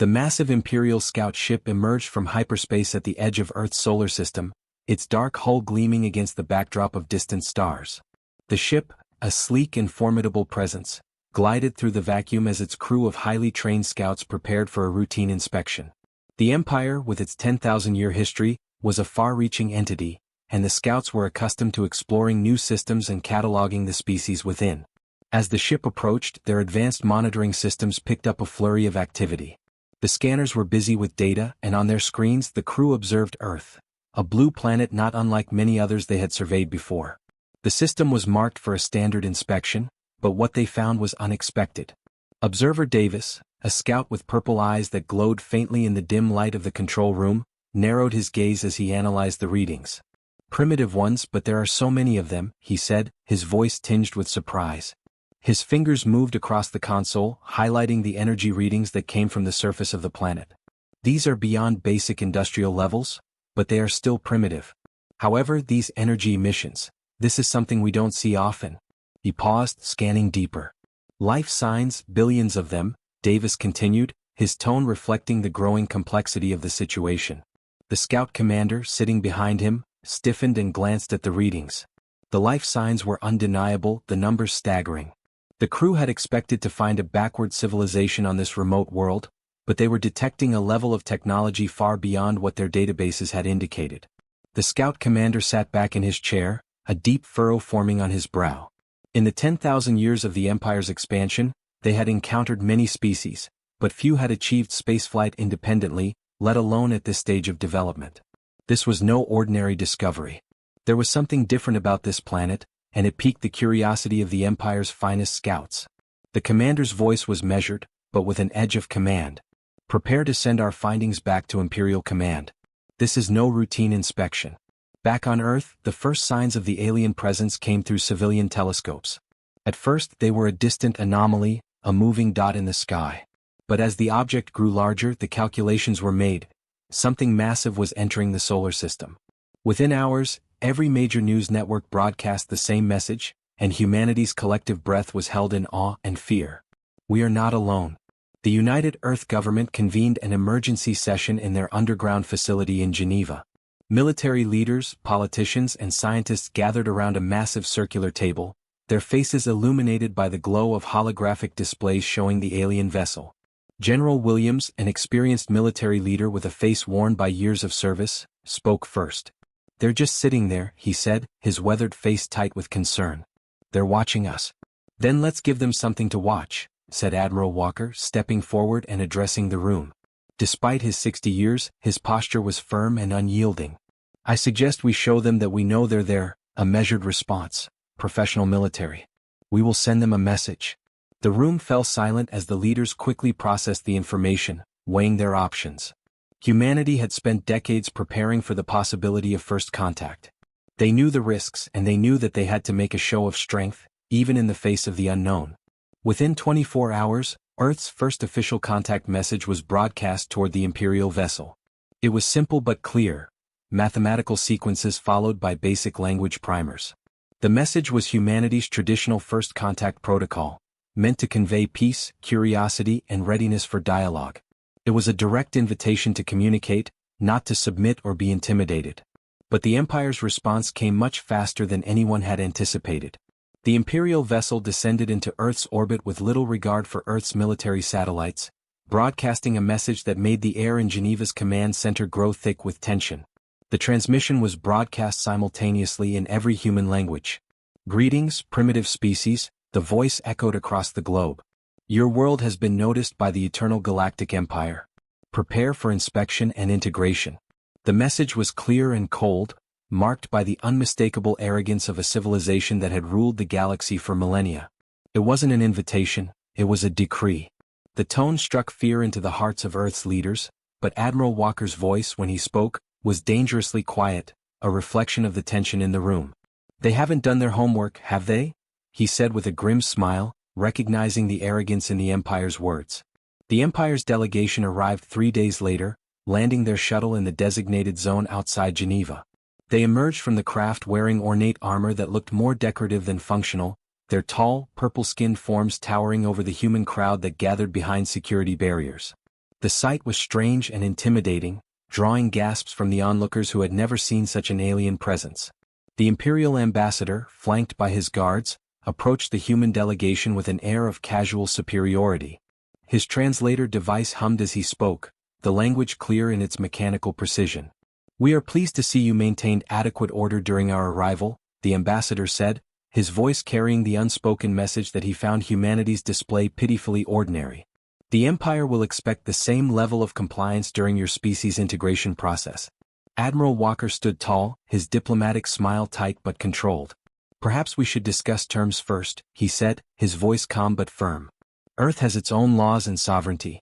The massive Imperial Scout ship emerged from hyperspace at the edge of Earth's solar system, its dark hull gleaming against the backdrop of distant stars. The ship, a sleek and formidable presence, glided through the vacuum as its crew of highly trained scouts prepared for a routine inspection. The Empire, with its 10,000-year history, was a far-reaching entity, and the scouts were accustomed to exploring new systems and cataloging the species within. As the ship approached, their advanced monitoring systems picked up a flurry of activity. The scanners were busy with data, and on their screens the crew observed Earth, a blue planet not unlike many others they had surveyed before. The system was marked for a standard inspection, but what they found was unexpected. Observer Davis, a scout with purple eyes that glowed faintly in the dim light of the control room, narrowed his gaze as he analyzed the readings. "Primitive ones, but there are so many of them," he said, his voice tinged with surprise. His fingers moved across the console, highlighting the energy readings that came from the surface of the planet. "These are beyond basic industrial levels, but they are still primitive. However, these energy emissions, this is something we don't see often." He paused, scanning deeper. "Life signs, billions of them," Davis continued, his tone reflecting the growing complexity of the situation. The scout commander, sitting behind him, stiffened and glanced at the readings. The life signs were undeniable, the numbers staggering. The crew had expected to find a backward civilization on this remote world, but they were detecting a level of technology far beyond what their databases had indicated. The scout commander sat back in his chair, a deep furrow forming on his brow. In the 10,000 years of the Empire's expansion, they had encountered many species, but few had achieved spaceflight independently, let alone at this stage of development. This was no ordinary discovery. There was something different about this planet, and it piqued the curiosity of the Empire's finest scouts. The commander's voice was measured, but with an edge of command. "Prepare to send our findings back to Imperial Command. This is no routine inspection." Back on Earth, the first signs of the alien presence came through civilian telescopes. At first, they were a distant anomaly, a moving dot in the sky. But as the object grew larger, the calculations were made. Something massive was entering the solar system. Within hours, every major news network broadcast the same message, and humanity's collective breath was held in awe and fear. "We are not alone." The United Earth government convened an emergency session in their underground facility in Geneva. Military leaders, politicians, and scientists gathered around a massive circular table, their faces illuminated by the glow of holographic displays showing the alien vessel. General Williams, an experienced military leader with a face worn by years of service, spoke first. "They're just sitting there," he said, his weathered face tight with concern. "They're watching us." "Then let's give them something to watch," said Admiral Walker, stepping forward and addressing the room. Despite his 60 years, his posture was firm and unyielding. "I suggest we show them that we know they're there, a measured response, professional military. We will send them a message." The room fell silent as the leaders quickly processed the information, weighing their options. Humanity had spent decades preparing for the possibility of first contact. They knew the risks, and they knew that they had to make a show of strength, even in the face of the unknown. Within 24 hours, Earth's first official contact message was broadcast toward the Imperial vessel. It was simple but clear, mathematical sequences followed by basic language primers. The message was humanity's traditional first contact protocol, meant to convey peace, curiosity, and readiness for dialogue. It was a direct invitation to communicate, not to submit or be intimidated. But the Empire's response came much faster than anyone had anticipated. The Imperial vessel descended into Earth's orbit with little regard for Earth's military satellites, broadcasting a message that made the air in Geneva's command center grow thick with tension. The transmission was broadcast simultaneously in every human language. "Greetings, primitive species," the voice echoed across the globe. "Your world has been noticed by the eternal Galactic Empire. Prepare for inspection and integration." The message was clear and cold, marked by the unmistakable arrogance of a civilization that had ruled the galaxy for millennia. It wasn't an invitation, it was a decree. The tone struck fear into the hearts of Earth's leaders, but Admiral Walker's voice, when he spoke, was dangerously quiet, a reflection of the tension in the room. "They haven't done their homework, have they?" he said with a grim smile, recognizing the arrogance in the Empire's words. The Empire's delegation arrived 3 days later, landing their shuttle in the designated zone outside Geneva. They emerged from the craft wearing ornate armor that looked more decorative than functional, their tall, purple-skinned forms towering over the human crowd that gathered behind security barriers. The sight was strange and intimidating, drawing gasps from the onlookers who had never seen such an alien presence. The Imperial ambassador, flanked by his guards, approached the human delegation with an air of casual superiority. His translator device hummed as he spoke, the language clear in its mechanical precision. "We are pleased to see you maintained adequate order during our arrival," the ambassador said, his voice carrying the unspoken message that he found humanity's display pitifully ordinary. "The Empire will expect the same level of compliance during your species integration process." Admiral Walker stood tall, his diplomatic smile tight but controlled. "Perhaps we should discuss terms first," he said, his voice calm but firm. "Earth has its own laws and sovereignty."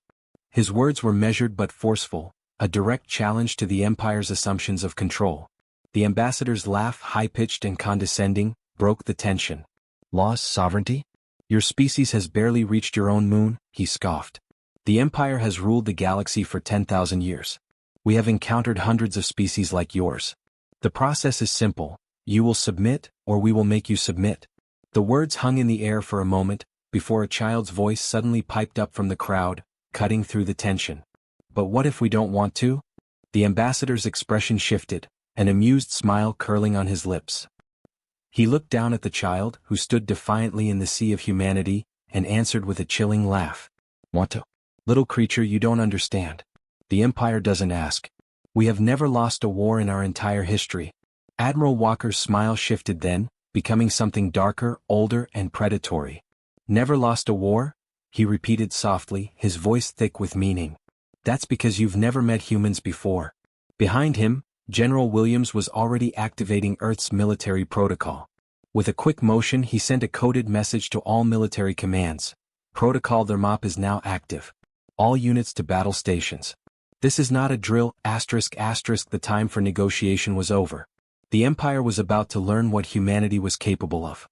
His words were measured but forceful, a direct challenge to the Empire's assumptions of control. The ambassador's laugh, high-pitched and condescending, broke the tension. "Laws, sovereignty? Your species has barely reached your own moon," he scoffed. "The Empire has ruled the galaxy for 10,000 years. We have encountered hundreds of species like yours. The process is simple. You will submit, or we will make you submit." The words hung in the air for a moment, before a child's voice suddenly piped up from the crowd, cutting through the tension. "But what if we don't want to?" The ambassador's expression shifted, an amused smile curling on his lips. He looked down at the child, who stood defiantly in the sea of humanity, and answered with a chilling laugh. "Want to? Little creature, you don't understand. The Empire doesn't ask. We have never lost a war in our entire history." Admiral Walker's smile shifted then, becoming something darker, older, and predatory. "Never lost a war?" he repeated softly, his voice thick with meaning. "That's because you've never met humans before." Behind him, General Williams was already activating Earth's military protocol. With a quick motion he sent a coded message to all military commands. "Protocol Thermop is now active. All units to battle stations. This is not a drill, ****, the time for negotiation was over." The Empire was about to learn what humanity was capable of.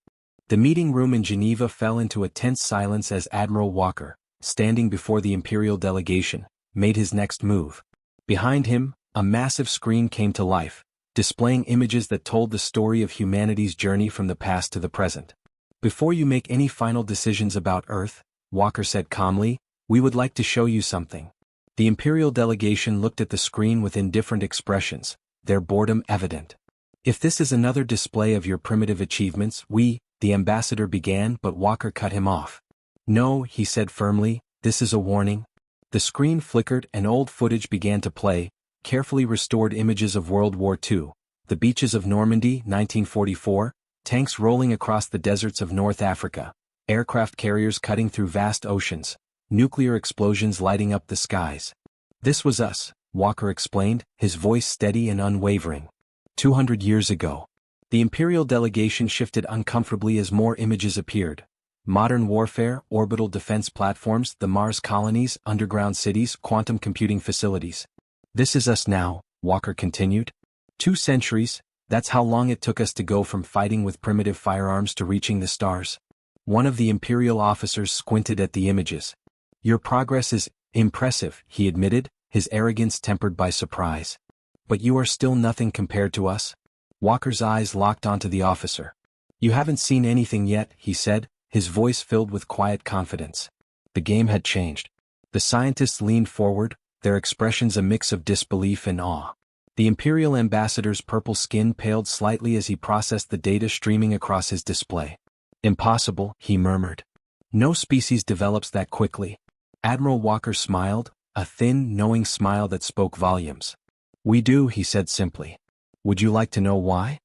The meeting room in Geneva fell into a tense silence as Admiral Walker, standing before the Imperial delegation, made his next move. Behind him, a massive screen came to life, displaying images that told the story of humanity's journey from the past to the present. "Before you make any final decisions about Earth," Walker said calmly, "we would like to show you something." The Imperial delegation looked at the screen with indifferent expressions, their boredom evident. "If this is another display of your primitive achievements, the ambassador began, but Walker cut him off. "No," he said firmly, "this is a warning." The screen flickered and old footage began to play, carefully restored images of World War II, the beaches of Normandy, 1944, tanks rolling across the deserts of North Africa, aircraft carriers cutting through vast oceans, nuclear explosions lighting up the skies. "This was us," Walker explained, his voice steady and unwavering. 200 years ago. The Imperial delegation shifted uncomfortably as more images appeared. Modern warfare, orbital defense platforms, the Mars colonies, underground cities, quantum computing facilities. "This is us now," Walker continued. 2 centuries, that's how long it took us to go from fighting with primitive firearms to reaching the stars. One of the Imperial officers squinted at the images. "Your progress is impressive," he admitted, his arrogance tempered by surprise. "But you are still nothing compared to us." Walker's eyes locked onto the officer. "You haven't seen anything yet," he said, his voice filled with quiet confidence. The game had changed. The scientists leaned forward, their expressions a mix of disbelief and awe. The Imperial ambassador's purple skin paled slightly as he processed the data streaming across his display. "Impossible," he murmured. "No species develops that quickly." Admiral Walker smiled, a thin, knowing smile that spoke volumes. "We do," he said simply. "Would you like to know why?"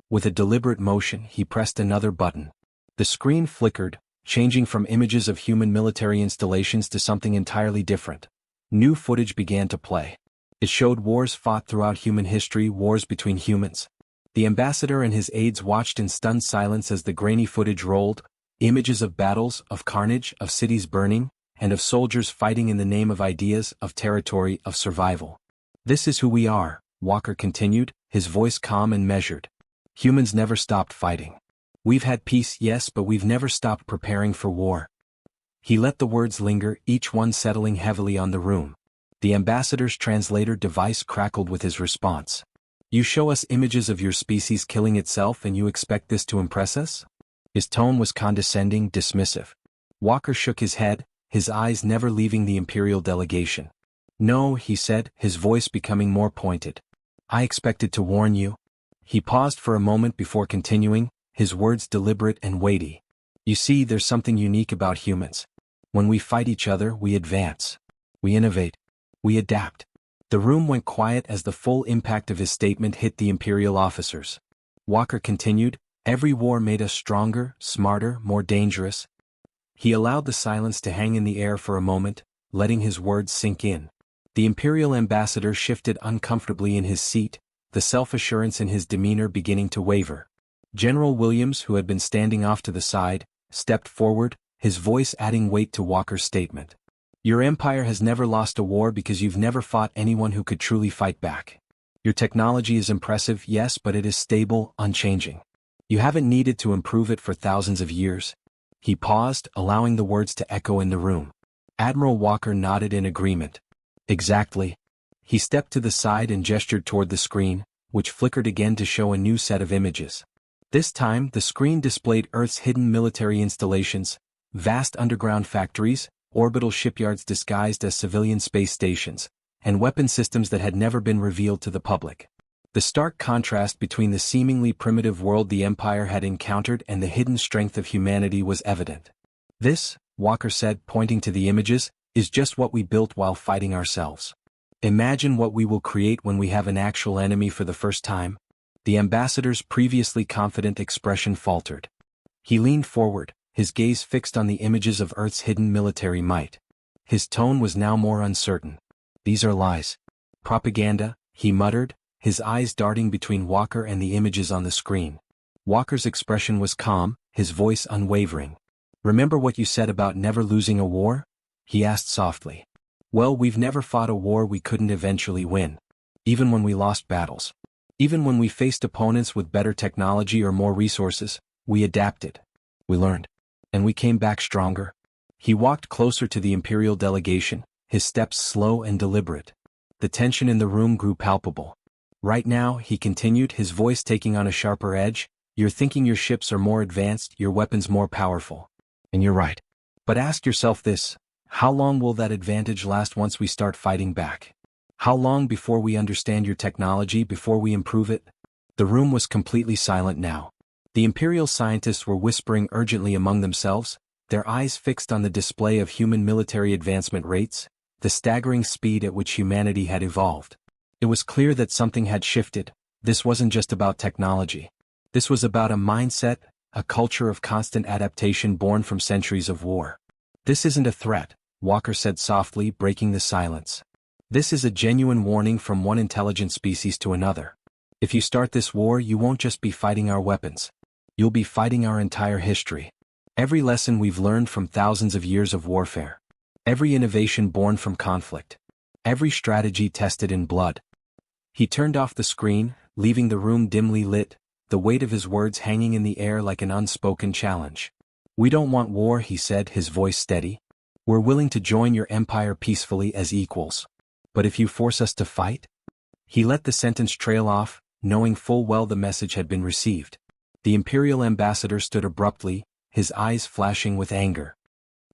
With a deliberate motion, he pressed another button. The screen flickered, changing from images of human military installations to something entirely different. New footage began to play. It showed wars fought throughout human history, wars between humans. The ambassador and his aides watched in stunned silence as the grainy footage rolled, images of battles, of carnage, of cities burning, and of soldiers fighting in the name of ideas, of territory, of survival. "This is who we are," Walker continued, his voice calm and measured. "Humans never stopped fighting. We've had peace, yes, but we've never stopped preparing for war." He let the words linger, each one settling heavily on the room. The ambassador's translator device crackled with his response. "You show us images of your species killing itself and you expect this to impress us?" His tone was condescending, dismissive. Walker shook his head, his eyes never leaving the Imperial delegation. No, he said, his voice becoming more pointed. I expected to warn you. He paused for a moment before continuing, his words deliberate and weighty. You see, there's something unique about humans. When we fight each other, we advance. We innovate. We adapt. The room went quiet as the full impact of his statement hit the Imperial officers. Walker continued, every war made us stronger, smarter, more dangerous. He allowed the silence to hang in the air for a moment, letting his words sink in. The Imperial ambassador shifted uncomfortably in his seat, the self-assurance in his demeanor beginning to waver. General Williams, who had been standing off to the side, stepped forward, his voice adding weight to Walker's statement. Your empire has never lost a war because you've never fought anyone who could truly fight back. Your technology is impressive, yes, but it is stable, unchanging. You haven't needed to improve it for thousands of years. He paused, allowing the words to echo in the room. Admiral Walker nodded in agreement. Exactly. He stepped to the side and gestured toward the screen, which flickered again to show a new set of images. This time, the screen displayed Earth's hidden military installations, vast underground factories, orbital shipyards disguised as civilian space stations, and weapon systems that had never been revealed to the public. The stark contrast between the seemingly primitive world the Empire had encountered and the hidden strength of humanity was evident. This, Walker said, pointing to the images, is just what we built while fighting ourselves. Imagine what we will create when we have an actual enemy for the first time. The ambassador's previously confident expression faltered. He leaned forward, his gaze fixed on the images of Earth's hidden military might. His tone was now more uncertain. These are lies. Propaganda, he muttered, his eyes darting between Walker and the images on the screen. Walker's expression was calm, his voice unwavering. Remember what you said about never losing a war? He asked softly. Well, we've never fought a war we couldn't eventually win. Even when we lost battles. Even when we faced opponents with better technology or more resources, we adapted. We learned. And we came back stronger. He walked closer to the Imperial delegation, his steps slow and deliberate. The tension in the room grew palpable. Right now, he continued, his voice taking on a sharper edge, you're thinking your ships are more advanced, your weapons more powerful. And you're right. But ask yourself this, how long will that advantage last once we start fighting back? How long before we understand your technology, before we improve it? The room was completely silent now. The Imperial scientists were whispering urgently among themselves, their eyes fixed on the display of human military advancement rates, the staggering speed at which humanity had evolved. It was clear that something had shifted. This wasn't just about technology. This was about a mindset, a culture of constant adaptation born from centuries of war. This isn't a threat, Walker said softly, breaking the silence. This is a genuine warning from one intelligent species to another. If you start this war, you won't just be fighting our weapons. You'll be fighting our entire history. Every lesson we've learned from thousands of years of warfare. Every innovation born from conflict. Every strategy tested in blood. He turned off the screen, leaving the room dimly lit, the weight of his words hanging in the air like an unspoken challenge. We don't want war, he said, his voice steady. We're willing to join your empire peacefully as equals. But if you force us to fight? He let the sentence trail off, knowing full well the message had been received. The Imperial ambassador stood abruptly, his eyes flashing with anger.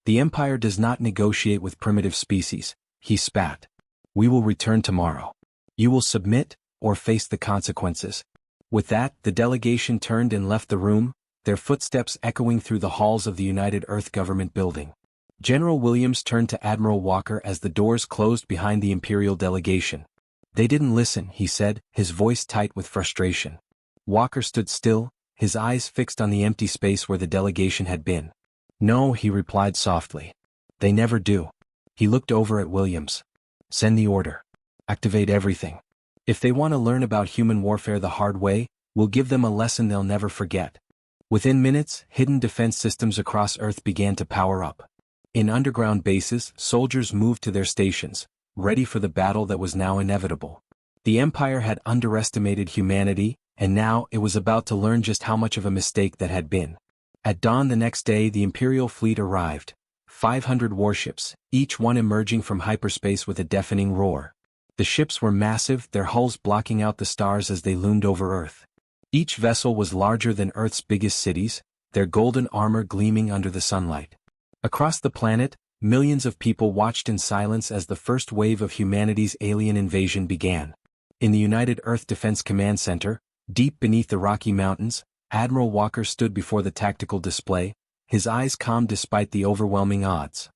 The Empire does not negotiate with primitive species, he spat. We will return tomorrow. You will submit, or face the consequences. With that, the delegation turned and left the room, their footsteps echoing through the halls of the United Earth Government building. General Williams turned to Admiral Walker as the doors closed behind the Imperial delegation. They didn't listen, he said, his voice tight with frustration. Walker stood still, his eyes fixed on the empty space where the delegation had been. No, he replied softly. They never do. He looked over at Williams. Send the order. Activate everything. If they want to learn about human warfare the hard way, we'll give them a lesson they'll never forget. Within minutes, hidden defense systems across Earth began to power up. In underground bases, soldiers moved to their stations, ready for the battle that was now inevitable. The Empire had underestimated humanity, and now it was about to learn just how much of a mistake that had been. At dawn the next day, the Imperial fleet arrived. 500 warships, each one emerging from hyperspace with a deafening roar. The ships were massive, their hulls blocking out the stars as they loomed over Earth. Each vessel was larger than Earth's biggest cities, their golden armor gleaming under the sunlight. Across the planet, Millions of people watched in silence as the first wave of humanity's alien invasion began. In the United Earth Defense Command Center, deep beneath the Rocky Mountains, Admiral Walker stood before the tactical display, his eyes calm despite the overwhelming odds.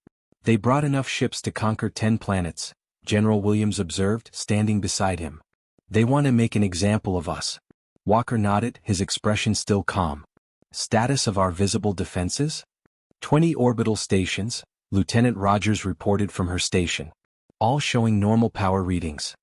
"They brought enough ships to conquer 10 planets," General Williams observed, standing beside him. "They want to make an example of us." Walker nodded, his expression still calm. "Status of our visible defenses?" 20 orbital stations, Lieutenant Rogers reported from her station. "All showing normal power readings.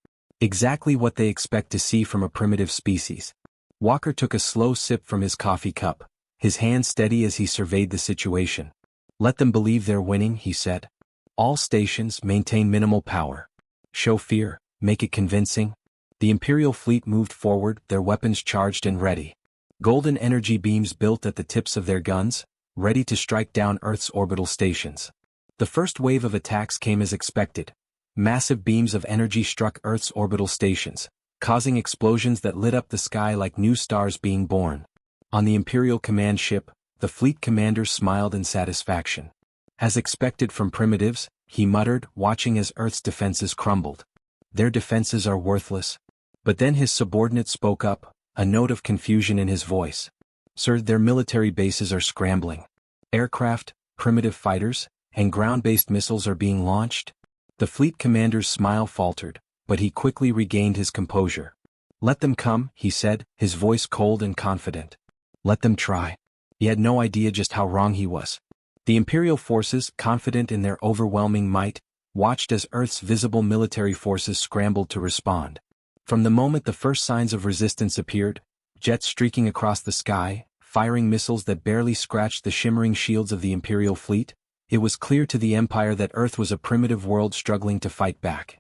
Exactly what they expect to see from a primitive species." Walker took a slow sip from his coffee cup, his hand steady as he surveyed the situation. "Let them believe they're winning," he said. "All stations maintain minimal power. Show fear, make it convincing." The Imperial fleet moved forward, their weapons charged and ready. Golden energy beams built at the tips of their guns, ready to strike down Earth's orbital stations. The first wave of attacks came as expected. Massive beams of energy struck Earth's orbital stations, causing explosions that lit up the sky like new stars being born. On the Imperial command ship, the fleet commander smiled in satisfaction. "As expected from primitives," he muttered, watching as Earth's defenses crumbled. "Their defenses are worthless." But then his subordinate spoke up, a note of confusion in his voice. "Sir, their military bases are scrambling. Aircraft, primitive fighters, and ground-based missiles are being launched." The fleet commander's smile faltered, but he quickly regained his composure. "Let them come," he said, his voice cold and confident. "Let them try." He had no idea just how wrong he was. The Imperial forces, confident in their overwhelming might, watched as Earth's visible military forces scrambled to respond. From the moment the first signs of resistance appeared, jets streaking across the sky, firing missiles that barely scratched the shimmering shields of the Imperial fleet, it was clear to the Empire that Earth was a primitive world struggling to fight back.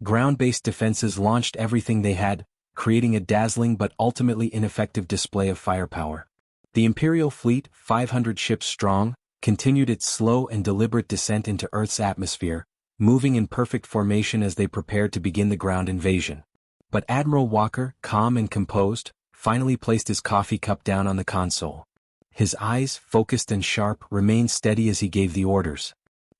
Ground-based defenses launched everything they had, creating a dazzling but ultimately ineffective display of firepower. The Imperial fleet, 500 ships strong, continued its slow and deliberate descent into Earth's atmosphere, moving in perfect formation as they prepared to begin the ground invasion. But Admiral Walker, calm and composed, finally placed his coffee cup down on the console. His eyes, focused and sharp, remained steady as he gave the orders.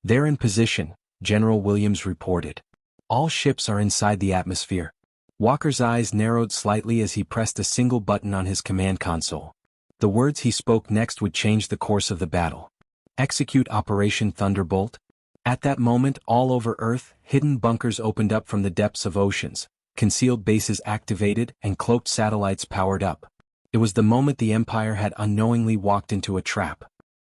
"They're in position," General Williams reported. "All ships are inside the atmosphere." Walker's eyes narrowed slightly as he pressed a single button on his command console. The words he spoke next would change the course of the battle. "Execute Operation Thunderbolt." At that moment, all over Earth, hidden bunkers opened up from the depths of oceans, concealed bases activated, and cloaked satellites powered up. It was the moment the Empire had unknowingly walked into a trap.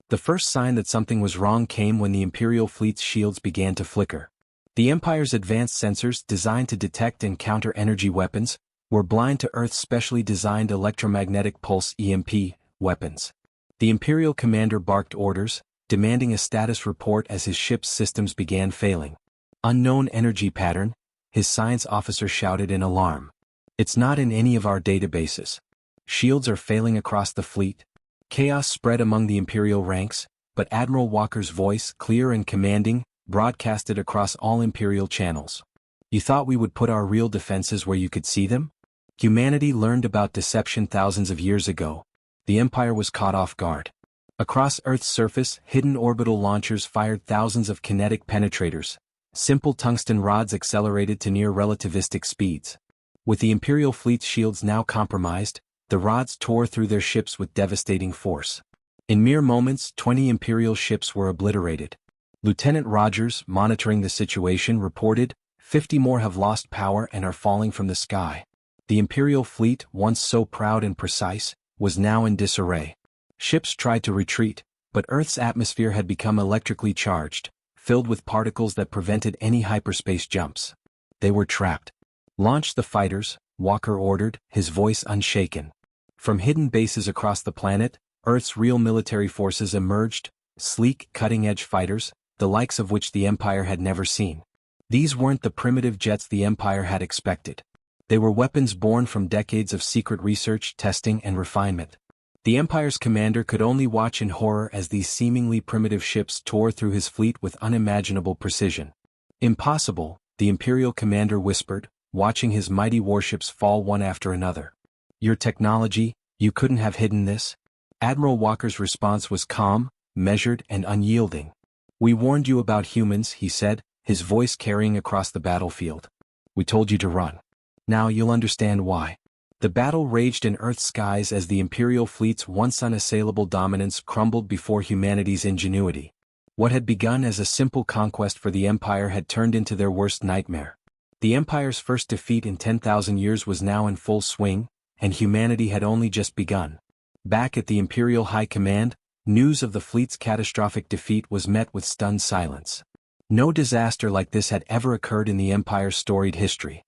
The first sign that something was wrong came when the Imperial fleet's shields began to flicker. The Empire's advanced sensors, designed to detect and counter energy weapons, were blind to Earth's specially designed electromagnetic pulse (EMP) weapons. The Imperial commander barked orders, demanding a status report as his ship's systems began failing. "Unknown energy pattern," his science officer shouted in alarm. "It's not in any of our databases. Shields are failing across the fleet." Chaos spread among the Imperial ranks, but Admiral Walker's voice, clear and commanding, broadcasted across all Imperial channels. "You thought we would put our real defenses where you could see them? Humanity learned about deception thousands of years ago. The Empire was caught off guard." Across Earth's surface, hidden orbital launchers fired thousands of kinetic penetrators. Simple tungsten rods accelerated to near relativistic speeds. With the Imperial fleet's shields now compromised, the rods tore through their ships with devastating force. In mere moments, 20 Imperial ships were obliterated. Lieutenant Rogers, monitoring the situation, reported, 50 more have lost power and are falling from the sky." The Imperial fleet, once so proud and precise, was now in disarray. Ships tried to retreat, but Earth's atmosphere had become electrically charged, filled with particles that prevented any hyperspace jumps. They were trapped. "Launch the fighters," Walker ordered, his voice unshaken. From hidden bases across the planet, Earth's real military forces emerged, sleek, cutting-edge fighters, the likes of which the Empire had never seen. These weren't the primitive jets the Empire had expected. They were weapons born from decades of secret research, testing, and refinement. The Empire's commander could only watch in horror as these seemingly primitive ships tore through his fleet with unimaginable precision. "Impossible," the Imperial commander whispered, watching his mighty warships fall one after another. "Your technology, you couldn't have hidden this?" Admiral Walker's response was calm, measured, and unyielding. "We warned you about humans," he said, his voice carrying across the battlefield. "We told you to run. Now you'll understand why." The battle raged in Earth's skies as the Imperial fleet's once unassailable dominance crumbled before humanity's ingenuity. What had begun as a simple conquest for the Empire had turned into their worst nightmare. The Empire's first defeat in 10,000 years was now in full swing, and humanity had only just begun. Back at the Imperial High Command, news of the fleet's catastrophic defeat was met with stunned silence. No disaster like this had ever occurred in the Empire's storied history.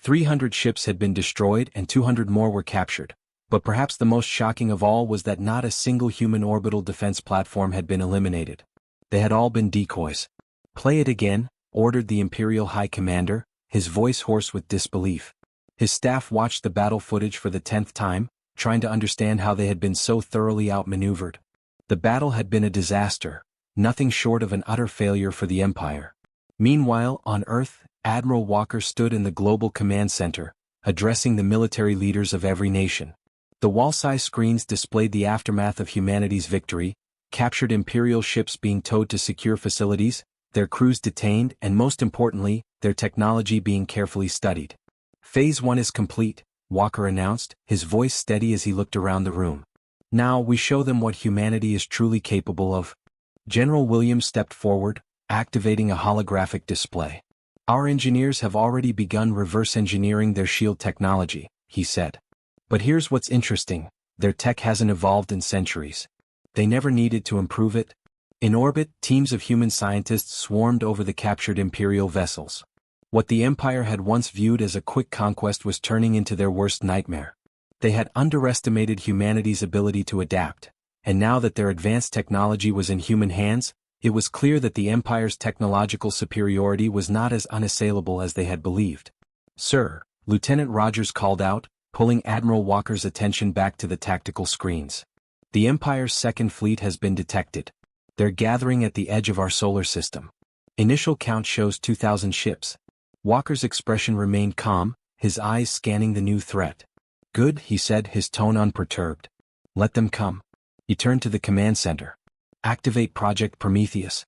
300 ships had been destroyed and 200 more were captured, but perhaps the most shocking of all was that not a single human orbital defense platform had been eliminated. They had all been decoys. "Play it again," ordered the Imperial High Commander, his voice hoarse with disbelief. His staff watched the battle footage for the 10th time, trying to understand how they had been so thoroughly outmaneuvered. The battle had been a disaster, nothing short of an utter failure for the Empire. Meanwhile, on Earth, Admiral Walker stood in the Global Command Center, addressing the military leaders of every nation. The wall-size screens displayed the aftermath of humanity's victory, captured Imperial ships being towed to secure facilities, their crews detained, and most importantly, their technology being carefully studied. "Phase 1 is complete," Walker announced, his voice steady as he looked around the room. "Now we show them what humanity is truly capable of." General Williams stepped forward, activating a holographic display. "Our engineers have already begun reverse engineering their shield technology," he said. "But here's what's interesting, their tech hasn't evolved in centuries. They never needed to improve it." In orbit, teams of human scientists swarmed over the captured Imperial vessels. What the Empire had once viewed as a quick conquest was turning into their worst nightmare. They had underestimated humanity's ability to adapt, and now that their advanced technology was in human hands, it was clear that the Empire's technological superiority was not as unassailable as they had believed. "Sir," Lieutenant Rogers called out, pulling Admiral Walker's attention back to the tactical screens. "The Empire's second fleet has been detected. They're gathering at the edge of our solar system. Initial count shows 2,000 ships." Walker's expression remained calm, his eyes scanning the new threat. "Good," he said, his tone unperturbed. "Let them come." He turned to the command center. "Activate Project Prometheus."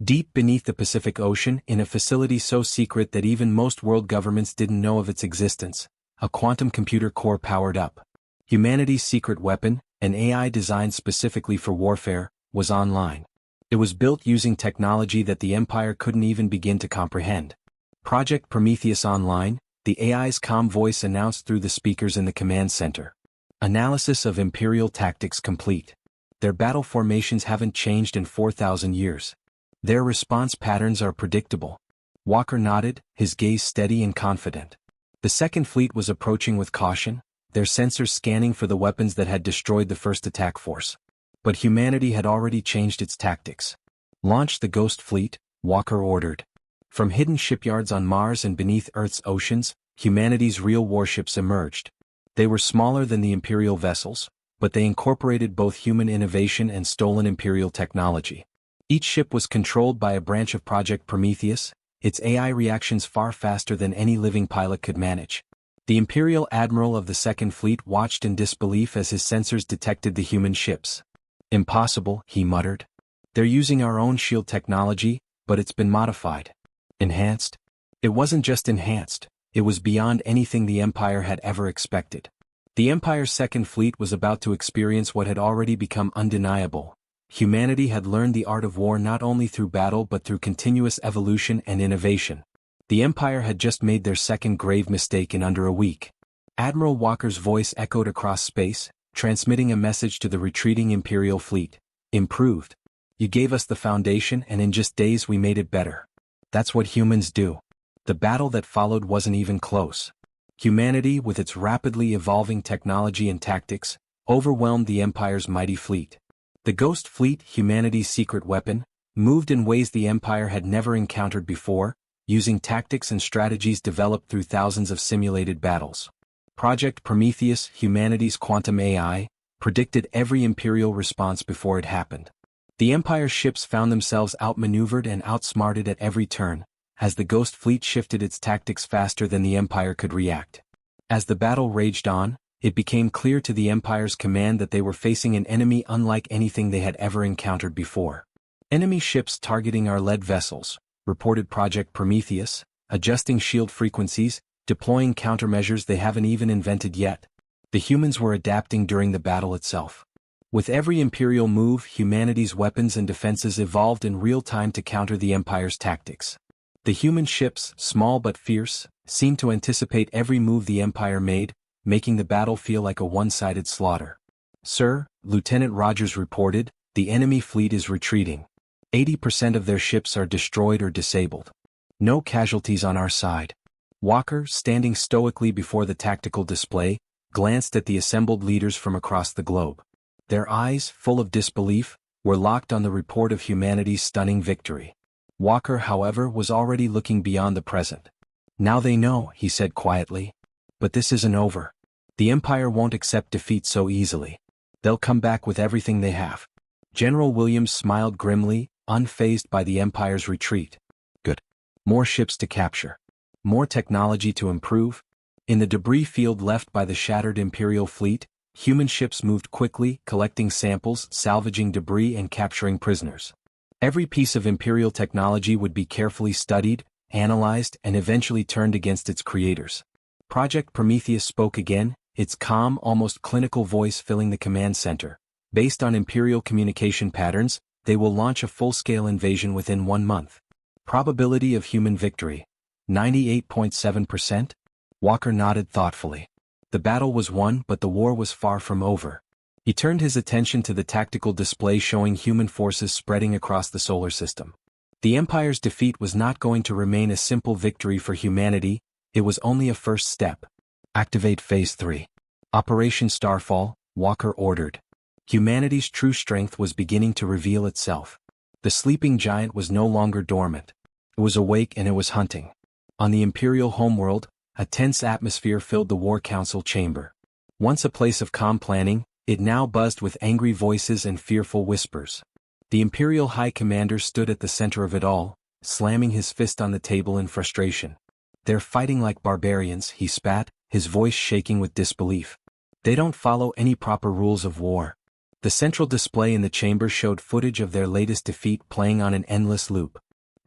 Deep beneath the Pacific Ocean, in a facility so secret that even most world governments didn't know of its existence, a quantum computer core powered up. Humanity's secret weapon, an AI designed specifically for warfare, was online. It was built using technology that the Empire couldn't even begin to comprehend. "Project Prometheus Online," the AI's calm voice announced through the speakers in the command center. "Analysis of Imperial tactics complete. Their battle formations haven't changed in 4,000 years. Their response patterns are predictable." Walker nodded, his gaze steady and confident. The second fleet was approaching with caution, their sensors scanning for the weapons that had destroyed the first attack force. But humanity had already changed its tactics. "Launch the Ghost Fleet," Walker ordered. From hidden shipyards on Mars and beneath Earth's oceans, humanity's real warships emerged. They were smaller than the Imperial vessels, but they incorporated both human innovation and stolen Imperial technology. Each ship was controlled by a branch of Project Prometheus, its AI reactions far faster than any living pilot could manage. The Imperial Admiral of the Second Fleet watched in disbelief as his sensors detected the human ships. "Impossible," he muttered. "They're using our own shield technology, but it's been modified. Enhanced?" It wasn't just enhanced, it was beyond anything the Empire had ever expected. The Empire's Second Fleet was about to experience what had already become undeniable. Humanity had learned the art of war not only through battle but through continuous evolution and innovation. The Empire had just made their second grave mistake in under a week. Admiral Walker's voice echoed across space, transmitting a message to the retreating Imperial fleet. "Improved. You gave us the foundation and in just days we made it better. That's what humans do." The battle that followed wasn't even close. Humanity, with its rapidly evolving technology and tactics, overwhelmed the Empire's mighty fleet. The Ghost Fleet, humanity's secret weapon, moved in ways the Empire had never encountered before, using tactics and strategies developed through thousands of simulated battles. Project Prometheus, humanity's quantum AI, predicted every Imperial response before it happened. The Empire's ships found themselves outmaneuvered and outsmarted at every turn, as the Ghost Fleet shifted its tactics faster than the Empire could react. As the battle raged on, it became clear to the Empire's command that they were facing an enemy unlike anything they had ever encountered before. Enemy ships targeting our lead vessels, reported Project Prometheus, adjusting shield frequencies, deploying countermeasures they haven't even invented yet. The humans were adapting during the battle itself. With every Imperial move, humanity's weapons and defenses evolved in real time to counter the Empire's tactics. The human ships, small but fierce, seemed to anticipate every move the Empire made, making the battle feel like a one-sided slaughter. "Sir," Lieutenant Rogers reported, "the enemy fleet is retreating. 80% of their ships are destroyed or disabled. No casualties on our side." Walker, standing stoically before the tactical display, glanced at the assembled leaders from across the globe. Their eyes, full of disbelief, were locked on the report of humanity's stunning victory. Walker, however, was already looking beyond the present. "Now they know," he said quietly. "But this isn't over. The Empire won't accept defeat so easily. They'll come back with everything they have." General Williams smiled grimly, unfazed by the Empire's retreat. "Good. More ships to capture. More technology to improve." In the debris field left by the shattered Imperial fleet, human ships moved quickly, collecting samples, salvaging debris and capturing prisoners. Every piece of Imperial technology would be carefully studied, analyzed, and eventually turned against its creators. Project Prometheus spoke again, its calm, almost clinical voice filling the command center. "Based on Imperial communication patterns, they will launch a full-scale invasion within 1 month. Probability of human victory: 98.7%? Walker nodded thoughtfully. The battle was won, but the war was far from over. He turned his attention to the tactical display showing human forces spreading across the solar system. The Empire's defeat was not going to remain a simple victory for humanity, it was only a first step. "Activate Phase 3. Operation Starfall," Walker ordered. Humanity's true strength was beginning to reveal itself. The sleeping giant was no longer dormant. It was awake and it was hunting. On the Imperial homeworld, a tense atmosphere filled the War Council chamber. Once a place of calm planning, it now buzzed with angry voices and fearful whispers. The Imperial High Commander stood at the center of it all, slamming his fist on the table in frustration. "They're fighting like barbarians," he spat, his voice shaking with disbelief. "They don't follow any proper rules of war." The central display in the chamber showed footage of their latest defeat playing on an endless loop.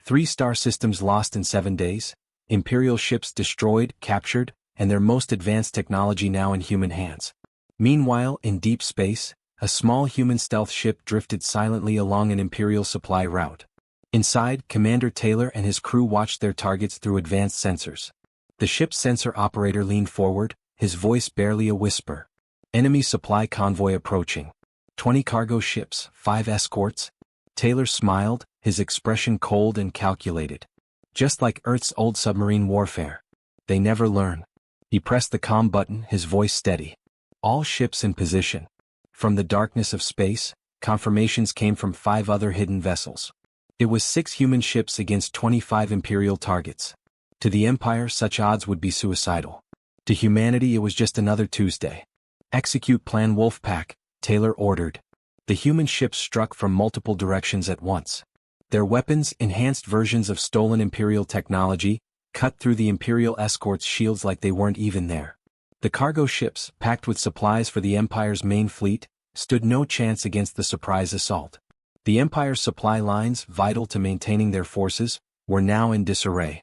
3 star systems lost in 7 days, Imperial ships destroyed, captured, and their most advanced technology now in human hands. Meanwhile, in deep space, a small human stealth ship drifted silently along an Imperial supply route. Inside, Commander Taylor and his crew watched their targets through advanced sensors. The ship's sensor operator leaned forward, his voice barely a whisper. "Enemy supply convoy approaching. 20 cargo ships, 5 escorts." Taylor smiled, his expression cold and calculated. "Just like Earth's old submarine warfare. They never learn." He pressed the comm button, his voice steady. "All ships in position." From the darkness of space, confirmations came from 5 other hidden vessels. It was 6 human ships against 25 Imperial targets. To the Empire, such odds would be suicidal. To humanity, it was just another Tuesday. "Execute Plan Wolfpack," Taylor ordered. The human ships struck from multiple directions at once. Their weapons, enhanced versions of stolen Imperial technology, cut through the Imperial escort's shields like they weren't even there. The cargo ships, packed with supplies for the Empire's main fleet, stood no chance against the surprise assault. The Empire's supply lines, vital to maintaining their forces, were now in disarray.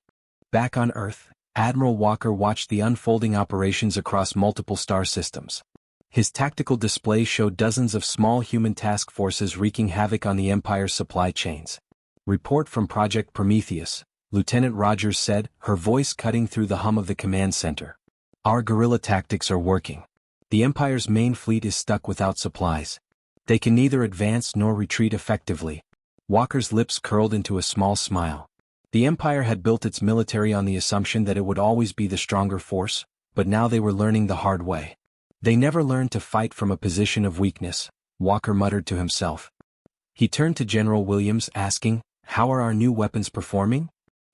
Back on Earth, Admiral Walker watched the unfolding operations across multiple star systems. His tactical display showed dozens of small human task forces wreaking havoc on the Empire's supply chains. "Report from Project Prometheus," Lieutenant Rogers said, her voice cutting through the hum of the command center. "Our guerrilla tactics are working. The Empire's main fleet is stuck without supplies. They can neither advance nor retreat effectively." Walker's lips curled into a small smile. The Empire had built its military on the assumption that it would always be the stronger force, but now they were learning the hard way. "They never learned to fight from a position of weakness," Walker muttered to himself. He turned to General Williams, asking, "How are our new weapons performing?"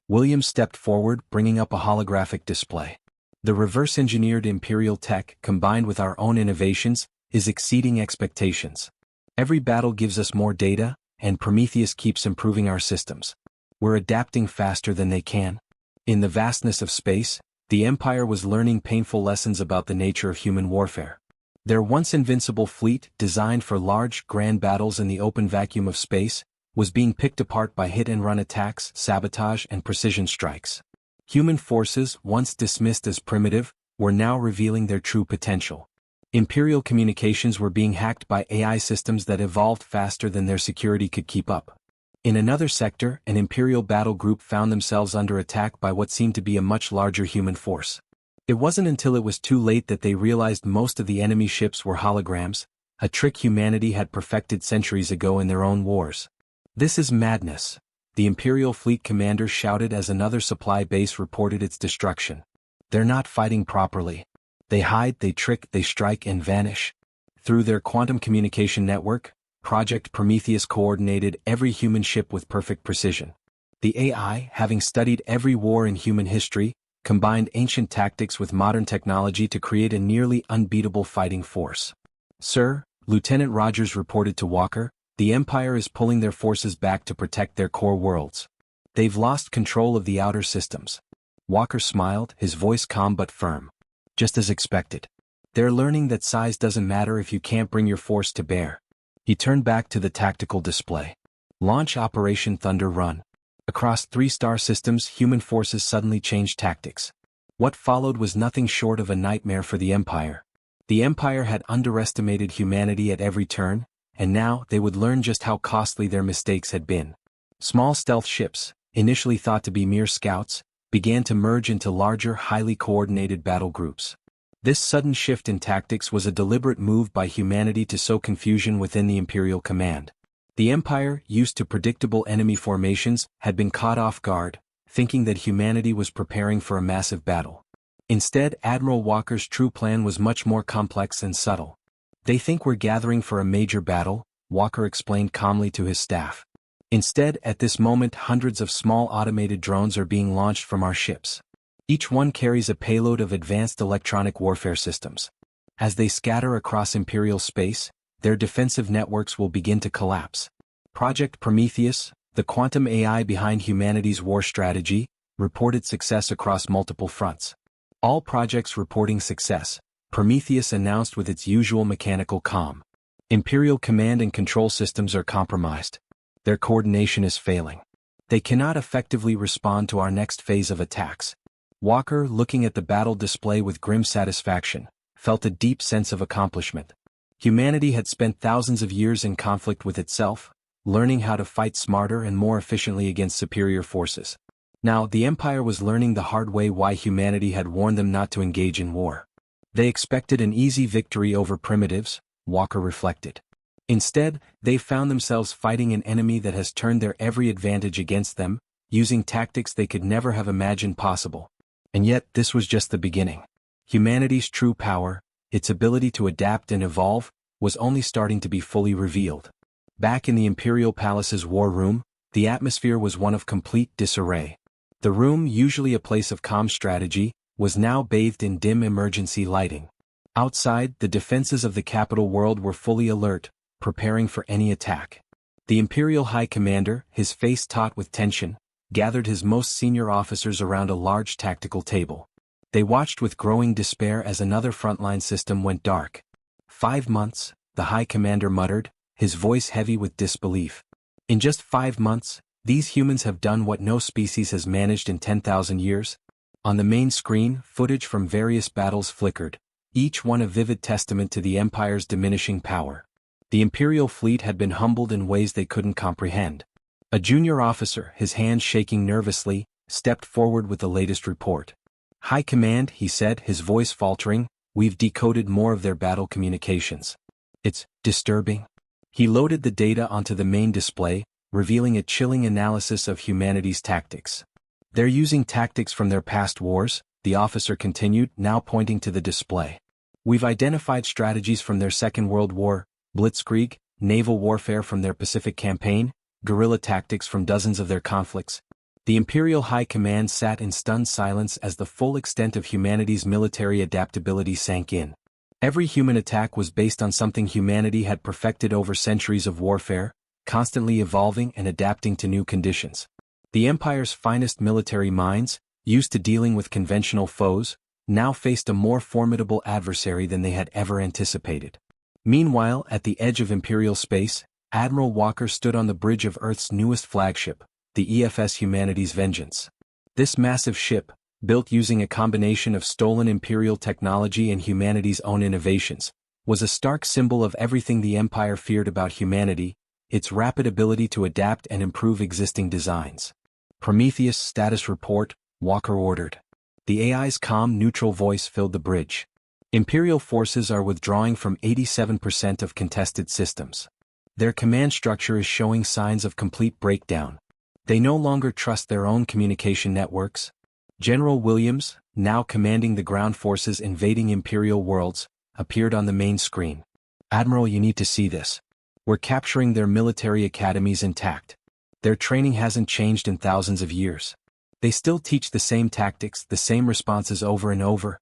Williams stepped forward, bringing up a holographic display. "The reverse-engineered Imperial tech, combined with our own innovations, is exceeding expectations. Every battle gives us more data, and Prometheus keeps improving our systems. We're adapting faster than they can." In the vastness of space, the Empire was learning painful lessons about the nature of human warfare. Their once invincible fleet, designed for large, grand battles in the open vacuum of space, was being picked apart by hit-and-run attacks, sabotage, and precision strikes. Human forces, once dismissed as primitive, were now revealing their true potential. Imperial communications were being hacked by AI systems that evolved faster than their security could keep up. In another sector, an Imperial battle group found themselves under attack by what seemed to be a much larger human force. It wasn't until it was too late that they realized most of the enemy ships were holograms, a trick humanity had perfected centuries ago in their own wars. "This is madness," the Imperial fleet commander shouted as another supply base reported its destruction. "They're not fighting properly. They hide, they trick, they strike and vanish." Through their quantum communication network, Project Prometheus coordinated every human ship with perfect precision. The AI, having studied every war in human history, combined ancient tactics with modern technology to create a nearly unbeatable fighting force. "Sir," Lieutenant Rogers reported to Walker, "the Empire is pulling their forces back to protect their core worlds. They've lost control of the outer systems." Walker smiled, his voice calm but firm. "Just as expected. They're learning that size doesn't matter if you can't bring your force to bear." He turned back to the tactical display. Launch Operation Thunder Run. Across 3 star systems, human forces suddenly changed tactics. What followed was nothing short of a nightmare for the Empire. The Empire had underestimated humanity at every turn, and now they would learn just how costly their mistakes had been. Small stealth ships, initially thought to be mere scouts, began to merge into larger, highly coordinated battle groups. This sudden shift in tactics was a deliberate move by humanity to sow confusion within the Imperial command. The Empire, used to predictable enemy formations, had been caught off guard, thinking that humanity was preparing for a massive battle. Instead, Admiral Walker's true plan was much more complex and subtle. "They think we're gathering for a major battle," Walker explained calmly to his staff. "Instead, at this moment hundreds of small automated drones are being launched from our ships. Each one carries a payload of advanced electronic warfare systems. As they scatter across Imperial space, their defensive networks will begin to collapse." Project Prometheus, the quantum AI behind humanity's war strategy, reported success across multiple fronts. All projects reporting success, Prometheus announced with its usual mechanical calm. "Imperial command and control systems are compromised. Their coordination is failing. They cannot effectively respond to our next phase of attacks." Walker, looking at the battle display with grim satisfaction, felt a deep sense of accomplishment. Humanity had spent thousands of years in conflict with itself, learning how to fight smarter and more efficiently against superior forces. Now, the Empire was learning the hard way why humanity had warned them not to engage in war. They expected an easy victory over primitives, Walker reflected. Instead, they found themselves fighting an enemy that has turned their every advantage against them, using tactics they could never have imagined possible. And yet, this was just the beginning. Humanity's true power, its ability to adapt and evolve, was only starting to be fully revealed. Back in the Imperial Palace's war room, the atmosphere was one of complete disarray. The room, usually a place of calm strategy, was now bathed in dim emergency lighting. Outside, the defenses of the capital world were fully alert, preparing for any attack. The Imperial High Commander, his face taut with tension, gathered his most senior officers around a large tactical table. They watched with growing despair as another frontline system went dark. 5 months, the High Commander muttered, his voice heavy with disbelief. In just 5 months, these humans have done what no species has managed in 10,000 years. On the main screen, footage from various battles flickered, each one a vivid testament to the Empire's diminishing power. The Imperial fleet had been humbled in ways they couldn't comprehend. A junior officer, his hands shaking nervously, stepped forward with the latest report. "High Command," he said, his voice faltering, "we've decoded more of their battle communications. It's disturbing." He loaded the data onto the main display, revealing a chilling analysis of humanity's tactics. "They're using tactics from their past wars," the officer continued, now pointing to the display. "We've identified strategies from their Second World War, blitzkrieg, naval warfare from their Pacific campaign, guerrilla tactics from dozens of their conflicts." The Imperial High Command sat in stunned silence as the full extent of humanity's military adaptability sank in. Every human attack was based on something humanity had perfected over centuries of warfare, constantly evolving and adapting to new conditions. The Empire's finest military minds, used to dealing with conventional foes, now faced a more formidable adversary than they had ever anticipated. Meanwhile, at the edge of Imperial space, Admiral Walker stood on the bridge of Earth's newest flagship, the EFS Humanity's Vengeance. This massive ship, built using a combination of stolen Imperial technology and humanity's own innovations, was a stark symbol of everything the Empire feared about humanity: its rapid ability to adapt and improve existing designs. Prometheus status report, Walker ordered. The AI's calm, neutral voice filled the bridge. Imperial forces are withdrawing from 87% of contested systems. Their command structure is showing signs of complete breakdown. They no longer trust their own communication networks. General Williams, now commanding the ground forces invading Imperial worlds, appeared on the main screen. "Admiral, you need to see this. We're capturing their military academies intact. Their training hasn't changed in thousands of years. They still teach the same tactics, the same responses over and over."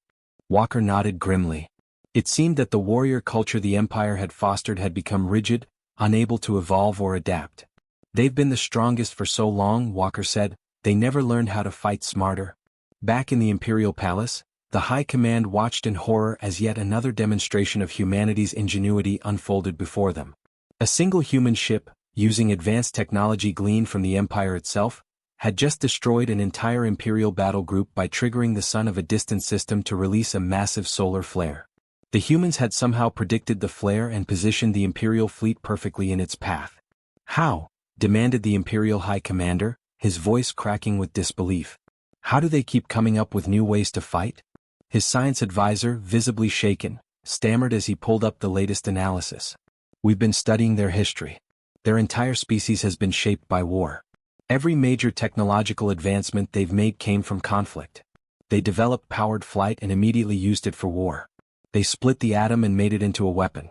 Walker nodded grimly. It seemed that the warrior culture the Empire had fostered had become rigid, unable to evolve or adapt. "They've been the strongest for so long," Walker said, "they never learned how to fight smarter." Back in the Imperial Palace, the High Command watched in horror as yet another demonstration of humanity's ingenuity unfolded before them. A single human ship, using advanced technology gleaned from the Empire itself, had just destroyed an entire Imperial battle group by triggering the sun of a distant system to release a massive solar flare. The humans had somehow predicted the flare and positioned the Imperial fleet perfectly in its path. "How?" demanded the Imperial High Commander, his voice cracking with disbelief. "How do they keep coming up with new ways to fight?" His science advisor, visibly shaken, stammered as he pulled up the latest analysis. "We've been studying their history. Their entire species has been shaped by war. Every major technological advancement they've made came from conflict. They developed powered flight and immediately used it for war. They split the atom and made it into a weapon.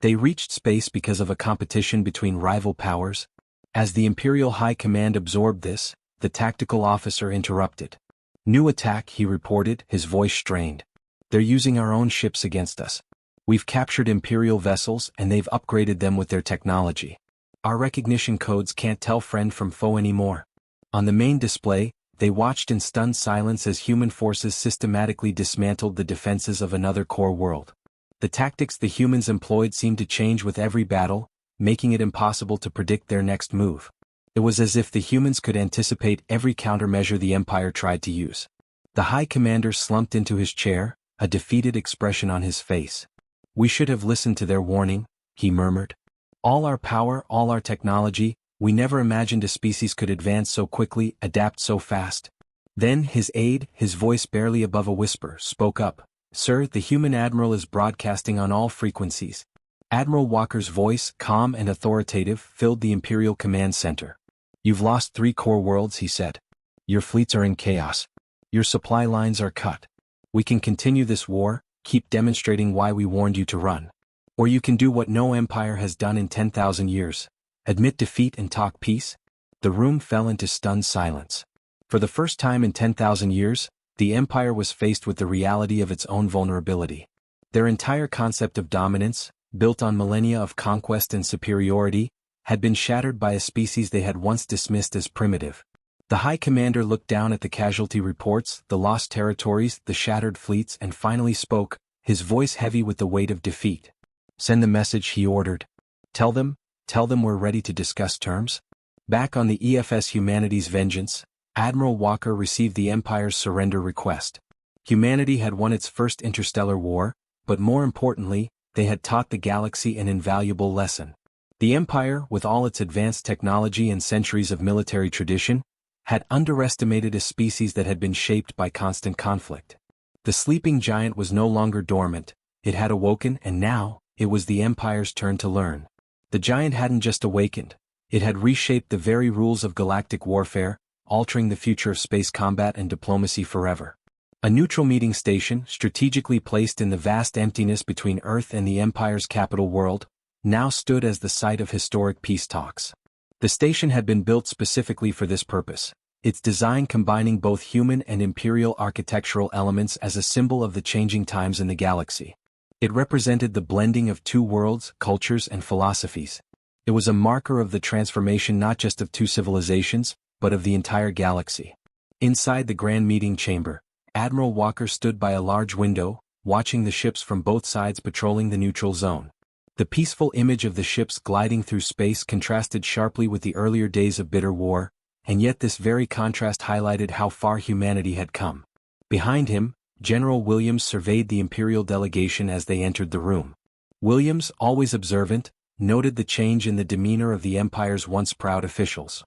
They reached space because of a competition between rival powers." As the Imperial High Command absorbed this, the tactical officer interrupted. "New attack," he reported, his voice strained. "They're using our own ships against us. We've captured Imperial vessels and they've upgraded them with their technology. Our recognition codes can't tell friend from foe anymore." On the main display, they watched in stunned silence as human forces systematically dismantled the defenses of another core world. The tactics the humans employed seemed to change with every battle, making it impossible to predict their next move. It was as if the humans could anticipate every countermeasure the Empire tried to use. The High Commander slumped into his chair, a defeated expression on his face. "We should have listened to their warning," he murmured. "All our power, all our technology, we never imagined a species could advance so quickly, adapt so fast." Then his aide, his voice barely above a whisper, spoke up. "Sir, the human admiral is broadcasting on all frequencies." Admiral Walker's voice, calm and authoritative, filled the Imperial Command Center. "You've lost 3 core worlds," he said. "Your fleets are in chaos. Your supply lines are cut. We can continue this war, keep demonstrating why we warned you to run. Or you can do what no empire has done in 10,000 years. Admit defeat and talk peace." The room fell into stunned silence. For the first time in 10,000 years, the Empire was faced with the reality of its own vulnerability. Their entire concept of dominance, built on millennia of conquest and superiority, had been shattered by a species they had once dismissed as primitive. The High Commander looked down at the casualty reports, the lost territories, the shattered fleets, and finally spoke, his voice heavy with the weight of defeat. "Send the message," he ordered. Tell them we're ready to discuss terms." Back on the EFS Humanity's Vengeance, Admiral Walker received the Empire's surrender request. Humanity had won its first interstellar war, but more importantly, they had taught the galaxy an invaluable lesson. The Empire, with all its advanced technology and centuries of military tradition, had underestimated a species that had been shaped by constant conflict. The sleeping giant was no longer dormant, it had awoken, and now, it was the Empire's turn to learn. The giant hadn't just awakened, it had reshaped the very rules of galactic warfare, altering the future of space combat and diplomacy forever. A neutral meeting station, strategically placed in the vast emptiness between Earth and the Empire's capital world, now stood as the site of historic peace talks. The station had been built specifically for this purpose, its design combining both human and imperial architectural elements as a symbol of the changing times in the galaxy. It represented the blending of two worlds, cultures, and philosophies. It was a marker of the transformation not just of two civilizations, but of the entire galaxy. Inside the grand meeting chamber, Admiral Walker stood by a large window, watching the ships from both sides patrolling the neutral zone. The peaceful image of the ships gliding through space contrasted sharply with the earlier days of bitter war, and yet this very contrast highlighted how far humanity had come. Behind him, General Williams surveyed the Imperial delegation as they entered the room. Williams, always observant, noted the change in the demeanor of the Empire's once proud officials.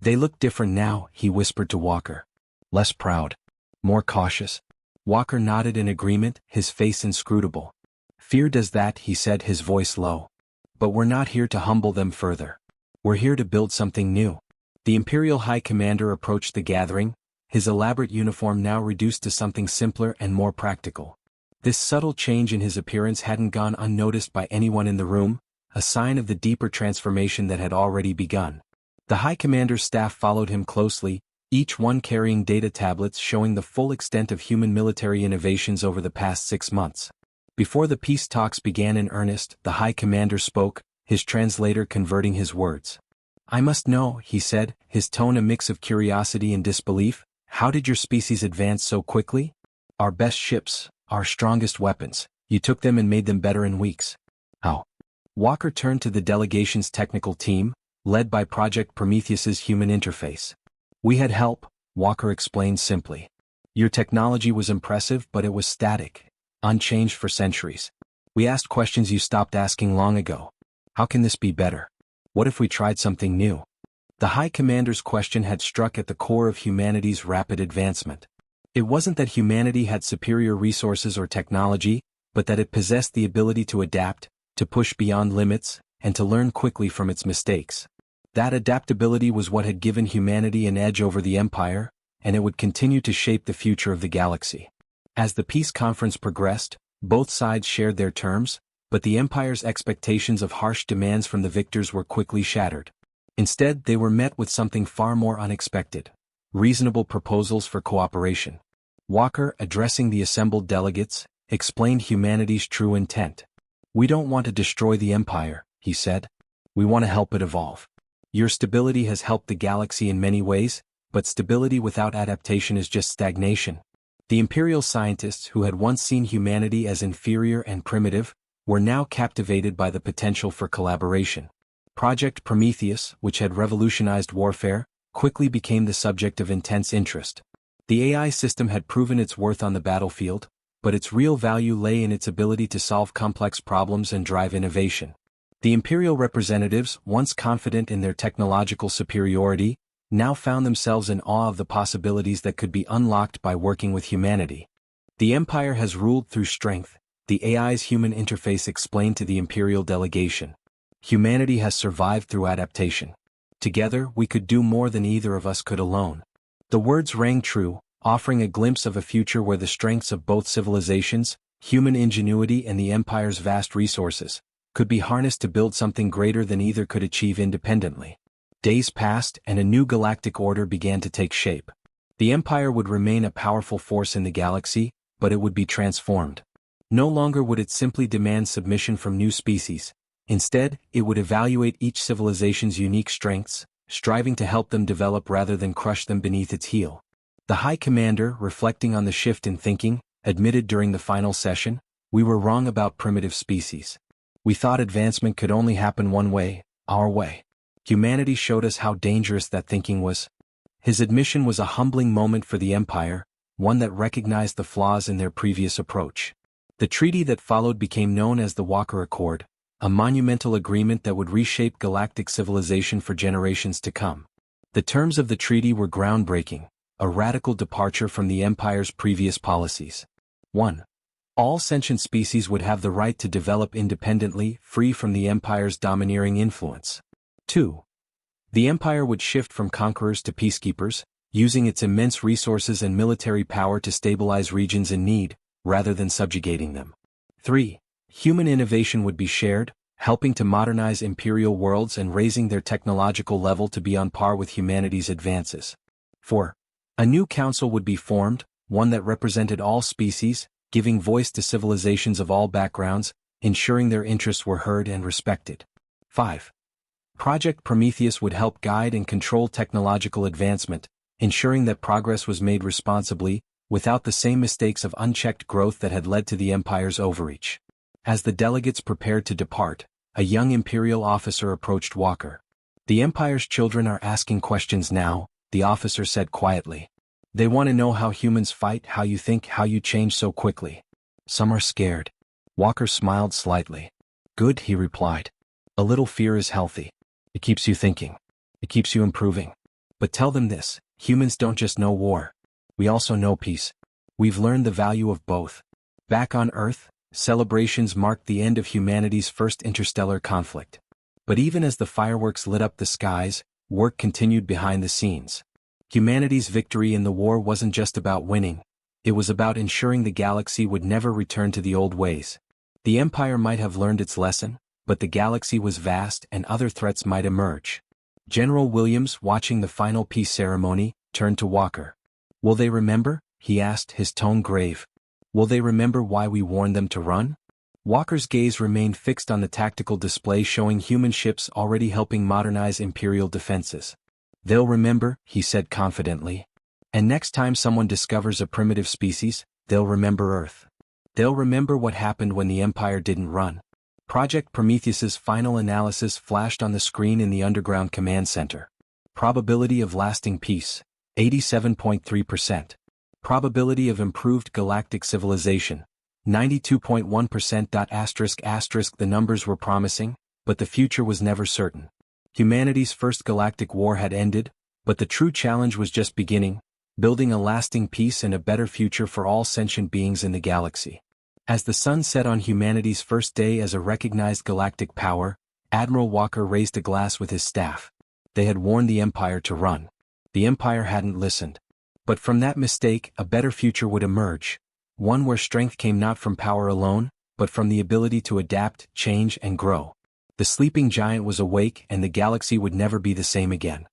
"They look different now," he whispered to Walker. "Less proud. More cautious." Walker nodded in agreement, his face inscrutable. "Fear does that," he said, his voice low. "But we're not here to humble them further. We're here to build something new." The Imperial High Commander approached the gathering, his elaborate uniform now reduced to something simpler and more practical. This subtle change in his appearance hadn't gone unnoticed by anyone in the room, a sign of the deeper transformation that had already begun. The High Commander's staff followed him closely, each one carrying data tablets showing the full extent of human military innovations over the past 6 months. Before the peace talks began in earnest, the High Commander spoke, his translator converting his words. "I must know," he said, his tone a mix of curiosity and disbelief, "how did your species advance so quickly? Our best ships, our strongest weapons, you took them and made them better in weeks. How?" Walker turned to the delegation's technical team, led by Project Prometheus's human interface. "We had help," Walker explained simply. "Your technology was impressive, but it was static, unchanged for centuries. We asked questions you stopped asking long ago. How can this be better? What if we tried something new?" The High Commander's question had struck at the core of humanity's rapid advancement. It wasn't that humanity had superior resources or technology, but that it possessed the ability to adapt, to push beyond limits, and to learn quickly from its mistakes. That adaptability was what had given humanity an edge over the Empire, and it would continue to shape the future of the galaxy. As the peace conference progressed, both sides shared their terms, but the Empire's expectations of harsh demands from the victors were quickly shattered. Instead, they were met with something far more unexpected: reasonable proposals for cooperation. Walker, addressing the assembled delegates, explained humanity's true intent. "We don't want to destroy the Empire," he said. "We want to help it evolve. Your stability has helped the galaxy in many ways, but stability without adaptation is just stagnation." The Imperial scientists, who had once seen humanity as inferior and primitive, were now captivated by the potential for collaboration. Project Prometheus, which had revolutionized warfare, quickly became the subject of intense interest. The AI system had proven its worth on the battlefield, but its real value lay in its ability to solve complex problems and drive innovation. The Imperial representatives, once confident in their technological superiority, now found themselves in awe of the possibilities that could be unlocked by working with humanity. "The Empire has ruled through strength," the AI's human interface explained to the Imperial delegation. "Humanity has survived through adaptation. Together, we could do more than either of us could alone." The words rang true, offering a glimpse of a future where the strengths of both civilizations, human ingenuity and the Empire's vast resources, could be harnessed to build something greater than either could achieve independently. Days passed and a new galactic order began to take shape. The Empire would remain a powerful force in the galaxy, but it would be transformed. No longer would it simply demand submission from new species. Instead, it would evaluate each civilization's unique strengths, striving to help them develop rather than crush them beneath its heel. The High Commander, reflecting on the shift in thinking, admitted during the final session, "We were wrong about primitive species. We thought advancement could only happen one way, our way. Humanity showed us how dangerous that thinking was." His admission was a humbling moment for the Empire, one that recognized the flaws in their previous approach. The treaty that followed became known as the Walker Accord, a monumental agreement that would reshape galactic civilization for generations to come. The terms of the treaty were groundbreaking, a radical departure from the Empire's previous policies. 1. All sentient species would have the right to develop independently, free from the Empire's domineering influence. 2. The Empire would shift from conquerors to peacekeepers, using its immense resources and military power to stabilize regions in need, rather than subjugating them. 3. Human innovation would be shared, helping to modernize imperial worlds and raising their technological level to be on par with humanity's advances. 4. A new council would be formed, one that represented all species, giving voice to civilizations of all backgrounds, ensuring their interests were heard and respected. 5. Project Prometheus would help guide and control technological advancement, ensuring that progress was made responsibly, without the same mistakes of unchecked growth that had led to the Empire's overreach. As the delegates prepared to depart, a young Imperial officer approached Walker. "The Empire's children are asking questions now," the officer said quietly. "They want to know how humans fight, how you think, how you change so quickly. Some are scared." Walker smiled slightly. "Good," he replied. "A little fear is healthy. It keeps you thinking. It keeps you improving. But tell them this, humans don't just know war. We also know peace. We've learned the value of both." Back on Earth, celebrations marked the end of humanity's first interstellar conflict. But even as the fireworks lit up the skies, work continued behind the scenes. Humanity's victory in the war wasn't just about winning. It was about ensuring the galaxy would never return to the old ways. The Empire might have learned its lesson, but the galaxy was vast and other threats might emerge. General Williams, watching the final peace ceremony, turned to Walker. "Will they remember?" he asked, his tone grave. "Will they remember why we warned them to run?" Walker's gaze remained fixed on the tactical display showing human ships already helping modernize Imperial defenses. "They'll remember," he said confidently. "And next time someone discovers a primitive species, they'll remember Earth. They'll remember what happened when the Empire didn't run." Project Prometheus's final analysis flashed on the screen in the underground command center. Probability of lasting peace, 87.3%. Probability of improved galactic civilization, 92.1%. The numbers were promising, but the future was never certain. Humanity's first galactic war had ended, but the true challenge was just beginning, building a lasting peace and a better future for all sentient beings in the galaxy. As the sun set on humanity's first day as a recognized galactic power, Admiral Walker raised a glass with his staff. They had warned the Empire to run. The Empire hadn't listened. But from that mistake, a better future would emerge, one where strength came not from power alone, but from the ability to adapt, change, and grow. The sleeping giant was awake and the galaxy would never be the same again.